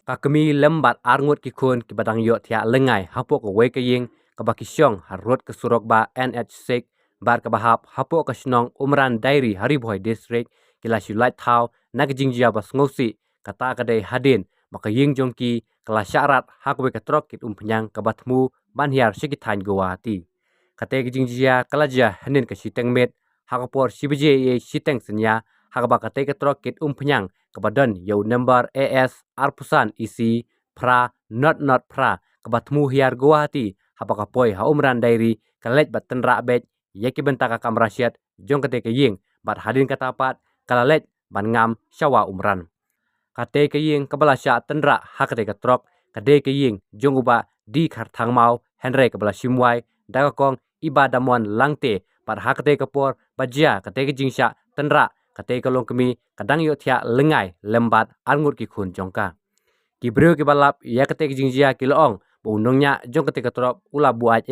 Kakemi lembat arngut kikun ki badang yo tia lengai hapok we ke ying kabakisyong harut ke surok ba NH6 bar kabahap hapok ke snong umran dairi hariboy district kila light thau nak jingjia bas ngosi kata kadai hadin maka ying jongki kala syarat hakwe ke trok kit penyang kabatmu banhiar sekitan gowati kate jingjia kala ja hanin ke siteng met hakapor sibje ye siteng senya hakaba kate ke trok kit penyang kebadan yo number AS Arpusan isi pra not pra kebatmu hiar Guwahati hapaka poi ha umran dairi kalet bat tenra bet yeki bentaka kamrasyat jong kate ke ying bat hadin katapat kalalet ban ngam syawa umran kate ke ying kabala sya tenra hakate ke trok kade ke ying jong uba di khar thang mau henre kabala simwai daga kong ibadamon langte bat hakate ke por bajia kate ke jingsya tenra kate kalong kemi kadang yo tia lengai lembat arngut ki khun jongka ki breu ki balap ya kate ki jingjia ki loong bu nongnya jong kate katrop ula buat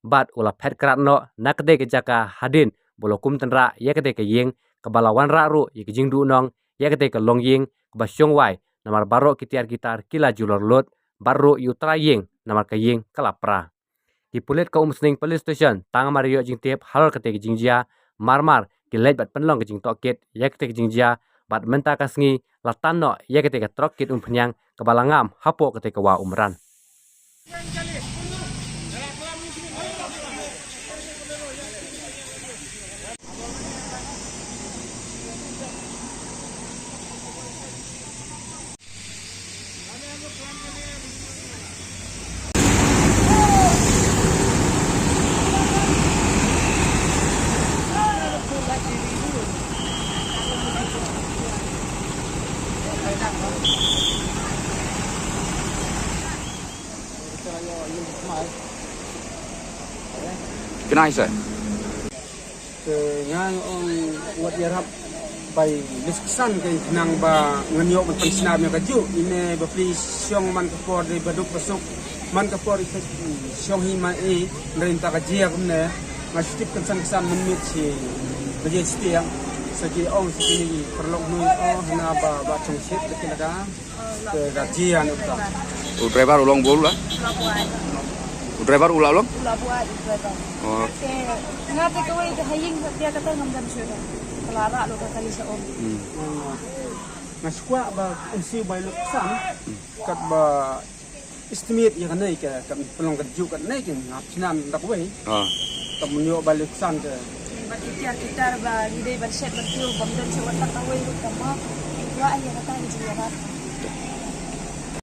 bat ula phet kratno na kate ke jaka hadin bolokum tenra ya kate ke ying kabalawan ra ru ya ki jingdu nong ya kate ke long ying ba syong wai namar baro kitiar gitar kila julor lot baru yu tra ying namar ka ying kalapra ki pulit ka umsning police station tang mario jingtep hal kate ki jingjia marmar kilet bat penlong kejing toket ya kete kejing jia bat menta kasngi latan no ya kete ke trok kit penyang kebalangam hapo kete ke wa umran Kenai saya. Ngang ong wat yarap bay diskusan kay nang ba nganyo man pansnab nga kadyo ine ba please syong man ka por de baduk pasok man ka por ite syong hima renta ka jia kumne nga stip kan san menit si baje stia sagi ong sini perlok nu na ba chung sit de kinaga ke gajian uta Driver ulang bolu lah. Driver ulang. Ula buat driver. Oh. Ngate ko ay haying dia kata ngam dan sudah. Kelara lo ka kali sa om. Nga skwa ba usi bay luksan kat ba estimate ya kanay ka kan pelong kadyo kan nay kin ngap sinan dakwe Ah. kam nyo ba luksan ka Kita ba hindi ba set ba tiyo bang dan sa watak away ko kamo. Wa ay kata ni siya.